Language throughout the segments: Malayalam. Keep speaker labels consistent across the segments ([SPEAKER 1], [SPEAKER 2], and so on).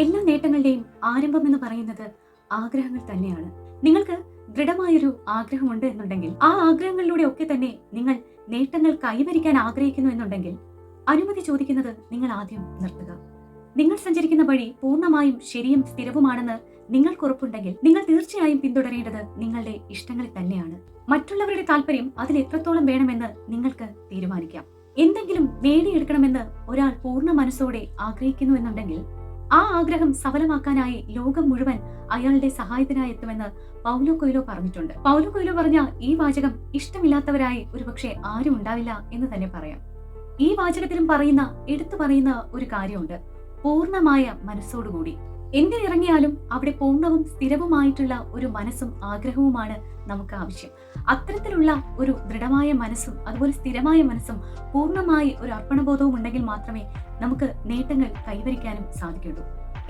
[SPEAKER 1] എല്ലാ നേട്ടങ്ങളുടെയും ആരംഭം എന്ന് പറയുന്നത് ആഗ്രഹങ്ങൾ തന്നെയാണ്. നിങ്ങൾക്ക് ദൃഢമായൊരു ആഗ്രഹമുണ്ട് എന്നുണ്ടെങ്കിൽ ആ ആഗ്രഹങ്ങളിലൂടെ ഒക്കെ തന്നെ നിങ്ങൾ നേട്ടങ്ങൾ കൈവരിക്കാൻ ആഗ്രഹിക്കുന്നു എന്നുണ്ടെങ്കിൽ അനുമതി ചോദിക്കുന്നത് നിങ്ങൾ ആദ്യം നിർത്തുക. നിങ്ങൾ സഞ്ചരിക്കുന്ന വഴി പൂർണ്ണമായും ശരിയും സ്ഥിരവുമാണെന്ന് നിങ്ങൾക്ക് ഉറപ്പുണ്ടെങ്കിൽ നിങ്ങൾ തീർച്ചയായും പിന്തുടരേണ്ടത് നിങ്ങളുടെ ഇഷ്ടങ്ങളിൽ തന്നെയാണ്. മറ്റുള്ളവരുടെ താല്പര്യം അതിൽ എത്രത്തോളം വേണമെന്ന് നിങ്ങൾക്ക് തീരുമാനിക്കാം. എന്തെങ്കിലും നേടിയെടുക്കണമെന്ന് ഒരാൾ പൂർണ്ണ മനസ്സോടെ ആഗ്രഹിക്കുന്നു എന്നുണ്ടെങ്കിൽ ആ ആഗ്രഹം സഫലമാക്കാനായി ലോകം മുഴുവൻ അയാളുടെ സഹായത്തിനായി എത്തുമെന്ന് പൗലോ കൊയ്ലോ പറഞ്ഞിട്ടുണ്ട്. പൗലോ കൊയ്ലോ പറഞ്ഞ ഈ വാചകം ഇഷ്ടമില്ലാത്തവരായി ഒരുപക്ഷെ ആരും ഉണ്ടാവില്ല എന്ന് തന്നെ പറയാം. ഈ വാചകത്തിലും എടുത്തു പറയുന്ന ഒരു കാര്യമുണ്ട്: പൂർണ്ണമായ മനസ്സോടുകൂടി. എന്തിനിറങ്ങിയാലും അവിടെ പൂർണ്ണവും സ്ഥിരവുമായിട്ടുള്ള ഒരു മനസ്സും ആഗ്രഹവുമാണ് നമുക്ക് ആവശ്യം. അത്തരത്തിലുള്ള ഒരു ദൃഢമായ മനസ്സും അതുപോലെ സ്ഥിരമായ മനസ്സും പൂർണ്ണമായി ഒരു അർപ്പണബോധവും ഉണ്ടെങ്കിൽ മാത്രമേ നമുക്ക് നേട്ടങ്ങൾ കൈവരിക്കാനും സാധിക്കുള്ളൂ.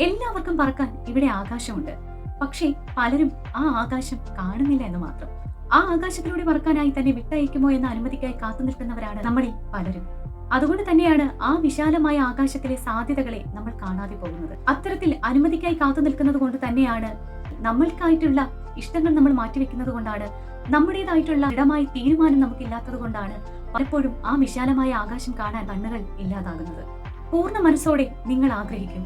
[SPEAKER 1] എല്ലാവർക്കും പറക്കാൻ ഇവിടെ ആകാശമുണ്ട്. പക്ഷേ പലരും ആ ആകാശം കാണുന്നില്ല എന്ന് മാത്രം. ആ ആകാശത്തിലൂടെ പറക്കാനായി തന്നെ വിട്ടയക്കുമോ എന്ന അനുമതിക്കായി കാത്തു നിൽക്കുന്നവരാണ് നമ്മളിൽ പലരും. അതുകൊണ്ട് തന്നെയാണ് ആ വിശാലമായ ആകാശത്തിലെ സാധ്യതകളെ നമ്മൾ കാണാതെ പോകുന്നത്. അത്തരത്തിൽ അനുമതിക്കായി കാത്തു നിൽക്കുന്നത് കൊണ്ട് തന്നെയാണ് നമ്മൾക്കായിട്ടുള്ള ഇഷ്ടങ്ങൾ നമ്മൾ മാറ്റിവെക്കുന്നത് കൊണ്ടാണ്, നമ്മുടേതായിട്ടുള്ള ഇടമായി തീരുമാനം നമുക്കില്ലാത്തത് കൊണ്ടാണ് പലപ്പോഴും ആ വിശാലമായ ആകാശം കാണാൻ കണ്ണുകൾ ഇല്ലാതാകുന്നത്. പൂർണ്ണ മനസ്സോടെ നിങ്ങൾ ആഗ്രഹിക്കും.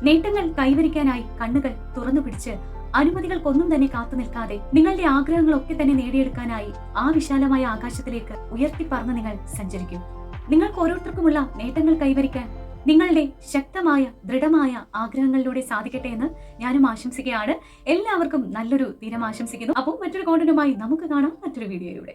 [SPEAKER 1] നേട്ടങ്ങൾ കൈവരിക്കാനായി കണ്ണുകൾ തുറന്നു പിടിച്ച് അനുമതികൾക്കൊന്നും തന്നെ കാത്തു നിൽക്കാതെ നിങ്ങളുടെ ആഗ്രഹങ്ങളൊക്കെ തന്നെ നേടിയെടുക്കാനായി ആ വിശാലമായ ആകാശത്തിലേക്ക് ഉയർത്തിപ്പറന്ന് നിങ്ങൾ സഞ്ചരിക്കും. നിങ്ങൾക്ക് ഓരോരുത്തർക്കുമുള്ള നേട്ടങ്ങൾ കൈവരിക്കാൻ നിങ്ങളുടെ ശക്തമായ ദൃഢമായ ആഗ്രഹങ്ങളിലൂടെ സാധിക്കട്ടെ എന്ന് ഞാനും ആശംസിക്കുകയാണ്. എല്ലാവർക്കും നല്ലൊരു ദിനം ആശംസിക്കുന്നു. അപ്പോൾ മറ്റൊരു കോണ്ടന്റുമായി നമുക്ക് കാണാം മറ്റൊരു വീഡിയോയിലൂടെ.